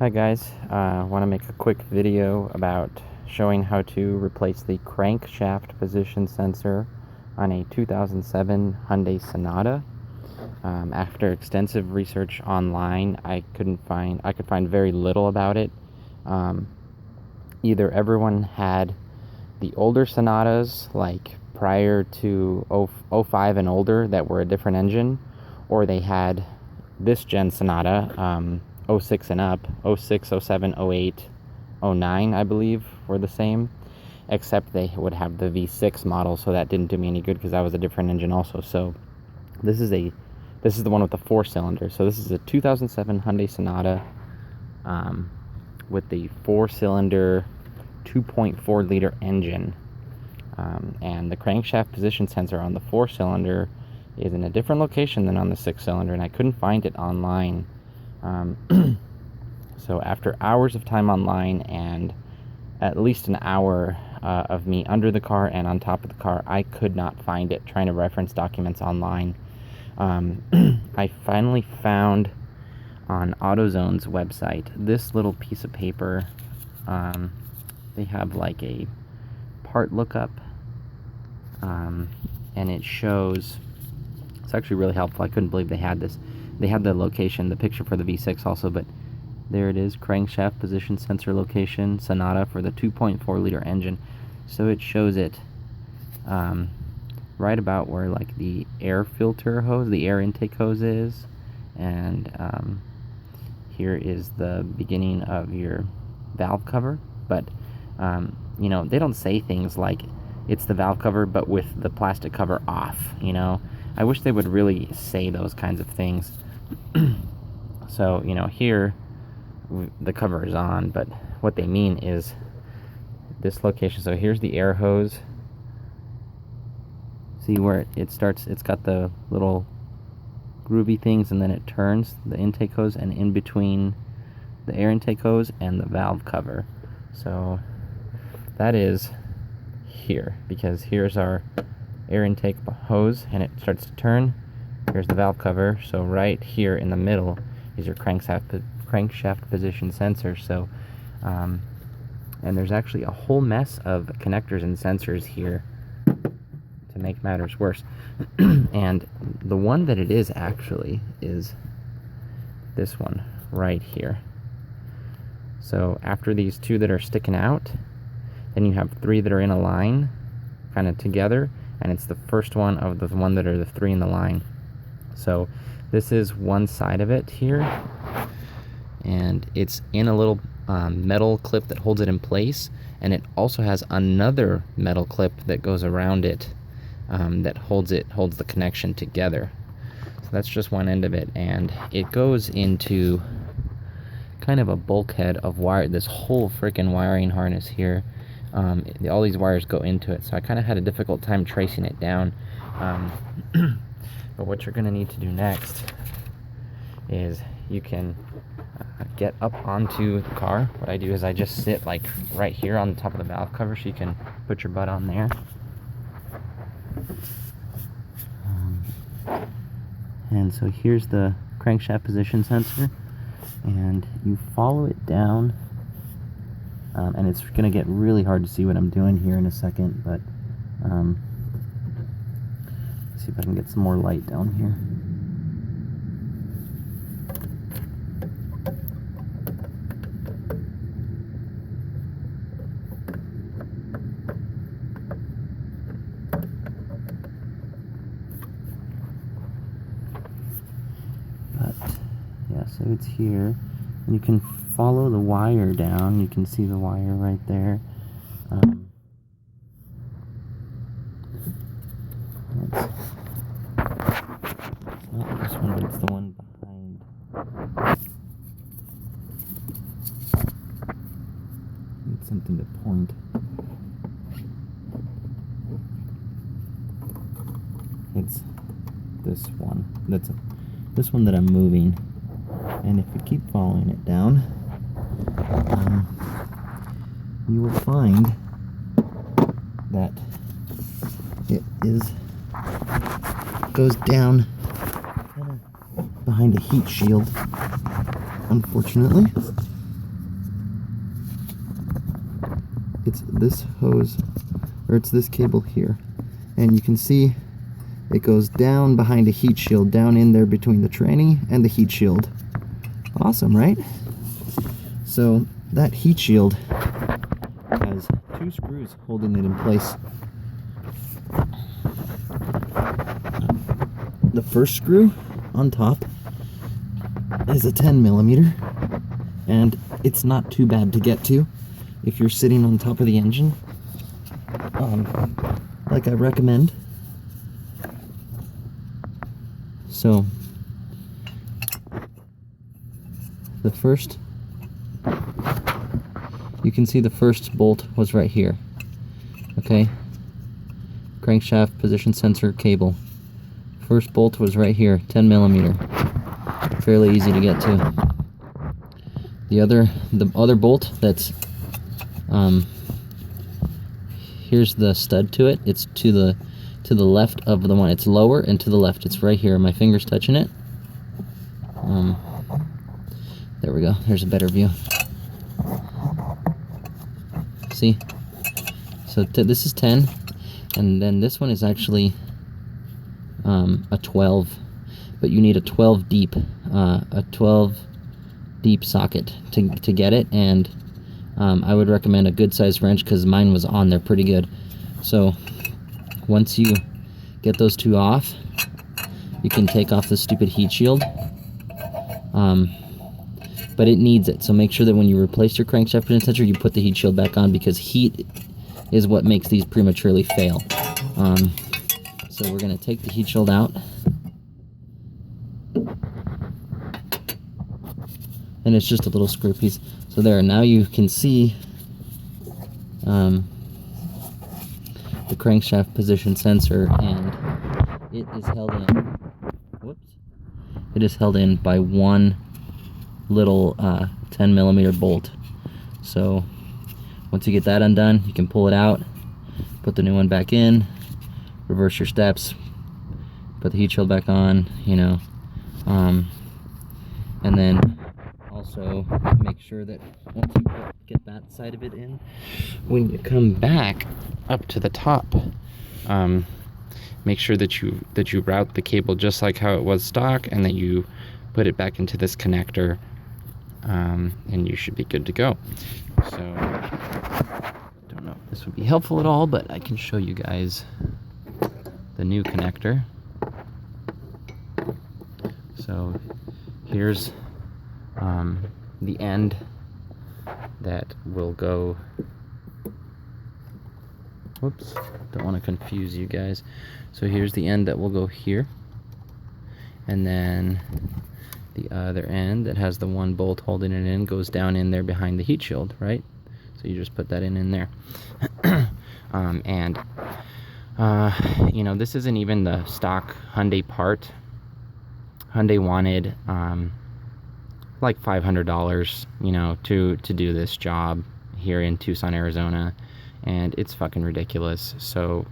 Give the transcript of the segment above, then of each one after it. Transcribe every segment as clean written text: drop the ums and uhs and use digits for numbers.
Hi guys, I want to make a quick video about showing how to replace the crankshaft position sensor on a 2007 Hyundai Sonata. After extensive research online, I could find very little about it. Either everyone had the older Sonatas, like prior to 05 and older, that were a different engine, or they had this gen Sonata, 06 and up. 06, 07, 08, 09, I believe, were the same, except they would have the V6 model, so that didn't do me any good because that was a different engine also. So this is the one with the 4-cylinder. So this is a 2007 Hyundai Sonata with the 4-cylinder 2.4 liter engine, and the crankshaft position sensor on the 4-cylinder is in a different location than on the 6-cylinder, and I couldn't find it online. So after hours of time online and at least an hour of me under the car and on top of the car, I could not find it trying to reference documents online. I finally found on AutoZone's website this little piece of paper. They have like a part lookup, and it shows, it's actually really helpful. I couldn't believe they had this. They had the location, the picture for the V6 also, but there it is, crankshaft position sensor location, Sonata for the 2.4 liter engine. So it shows it right about where like the air filter hose, the air intake hose is, and here is the beginning of your valve cover. But you know, they don't say things like it's the valve cover but with the plastic cover off, you know. I wish they would really say those kinds of things. So, you know, here the cover is on, but what they mean is this location. So here's the air hose. See where it starts? It's got the little groovy things, and then it turns the intake hose, and in between the air intake hose and the valve cover. So that is here, because here's our air intake hose and it starts to turn. Here's the valve cover. So right here in the middle is your crankshaft position sensor. So and there's actually a whole mess of connectors and sensors here to make matters worse. And the one that it is actually is this one right here. So after these two that are sticking out, then you have three that are in a line kind of together, and it's the first one of the one that are the three in the line. So this is one side of it here, and it's in a little metal clip that holds it in place, and it also has another metal clip that goes around it that holds the connection together. So that's just one end of it, and it goes into kind of a bulkhead of wire, this whole freaking wiring harness here. All these wires go into it, so I kind of had a difficult time tracing it down. But what you're going to need to do next is you can get up onto the car. What I do is I just sit like right here on the top of the valve cover, so you can put your butt on there. And so here's the crankshaft position sensor, and you follow it down. And it's going to get really hard to see what I'm doing here in a second, but let's see if I can get some more light down here. But yeah, so it's here, and you can follow the wire down. You can see the wire right there. It's not this one, but it's the one behind. Need something to point. It's this one. This one that I'm moving. And if you keep following it down, you will find that it goes down kind of behind a heat shield, unfortunately. it's this hose, or it's this cable here. And you can see it goes down behind a heat shield, down in there between the tranny and the heat shield. Awesome, right? So that heat shield has 2 screws holding it in place. The first screw on top is a 10mm, and it's not too bad to get to if you're sitting on top of the engine, like I recommend. So the first, you can see the first bolt was right here. Okay, crankshaft position sensor cable. First bolt was right here, 10mm. Fairly easy to get to. The other bolt that's here's the stud to it. It's to the left of the one. It's lower and to the left. It's right here. My finger's touching it. There we go. There's a better view. See? So this is 10, and then this one is actually a 12, but you need a 12 deep socket to get it, and I would recommend a good size wrench because mine was on there pretty good. So once you get those 2 off, you can take off the stupid heat shield, but it needs it, so make sure that when you replace your crankshaft position sensor, you put the heat shield back on, because heat is what makes these prematurely fail. So we're going to take the heat shield out, and it's just a little screw piece. So there, now you can see the crankshaft position sensor, and it is held in. Whoops! It is held in by one little 10mm bolt. So once you get that undone, you can pull it out, put the new one back in, reverse your steps, put the heat shield back on, you know, and then also make sure that once you get that side of it in, when you come back up to the top, make sure that you route the cable just like how it was stock, and that you put it back into this connector, and you should be good to go. So don't know if this would be helpful at all, but I can show you guys the new connector. So here's the end that will go, whoops, don't want to confuse you guys. So here's the end that will go here, and then the other end that has the one bolt holding it in goes down in there behind the heat shield, right? So you just put that in there. You know, this isn't even the stock Hyundai part. Hyundai wanted like $500, you know, to do this job here in Tucson, Arizona, and it's fucking ridiculous. So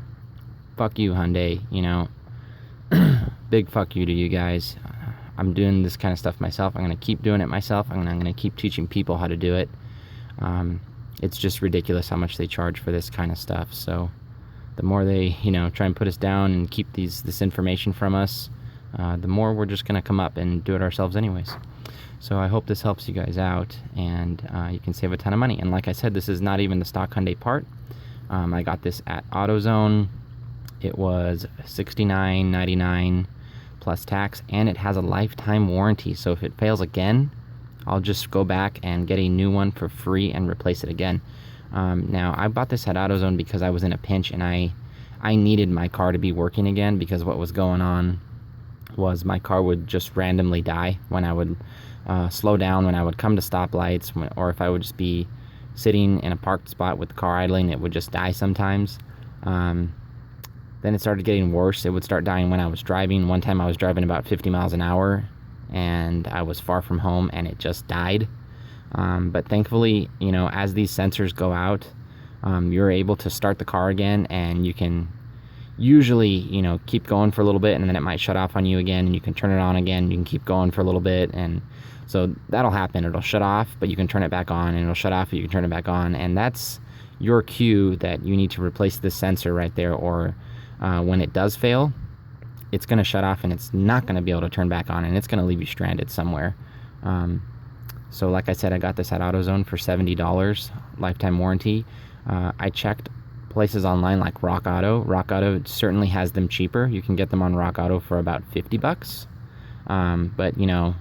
fuck you, Hyundai, you know. Big fuck you to you guys. I'm doing this kind of stuff myself. I'm going to keep doing it myself. I'm going to keep teaching people how to do it. It's just ridiculous how much they charge for this kind of stuff. So the more they, you know, try and put us down and keep this information from us, the more we're just going to come up and do it ourselves anyways. So I hope this helps you guys out, and you can save a ton of money. And like I said, this is not even the stock Hyundai part. I got this at AutoZone. It was $69.99 plus tax, and it has a lifetime warranty. So if it fails again, I'll just go back and get a new one for free and replace it again. Now, I bought this at AutoZone because I was in a pinch, and I needed my car to be working again, because what was going on was my car would just randomly die when I would slow down, when I would come to stoplights, or if I would just be sitting in a parked spot with the car idling, it would just die sometimes. Then it started getting worse. It would start dying when I was driving. One time I was driving about 50 miles an hour, and I was far from home, and it just died. But thankfully, you know, as these sensors go out, you're able to start the car again, and you can usually, you know, keep going for a little bit, and then it might shut off on you again, and you can turn it on again. You can keep going for a little bit, and so that'll happen. It'll shut off, but you can turn it back on, and it'll shut off, but you can turn it back on. And that's your cue that you need to replace the sensor right there, or when it does fail, it's going to shut off and it's not going to be able to turn back on, and it's going to leave you stranded somewhere. So like I said, I got this at AutoZone for $70, lifetime warranty. I checked places online like Rock Auto. Rock Auto certainly has them cheaper. You can get them on Rock Auto for about $50. But, you know,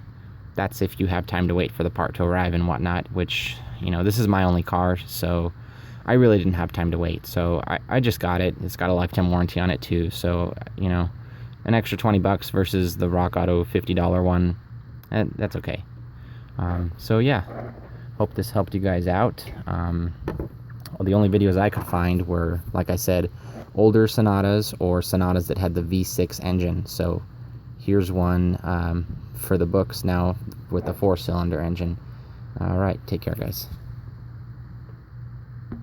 that's if you have time to wait for the part to arrive and whatnot, which, you know, this is my only car, so I really didn't have time to wait. So I just got it. It's got a lifetime warranty on it too. So, you know, an extra $20 versus the Rock Auto $50 one, that's okay. So yeah, hope this helped you guys out. Well, the only videos I could find were, like I said, older Sonatas or Sonatas that had the V6 engine. So here's one for the books now with the 4-cylinder engine. All right, take care, guys.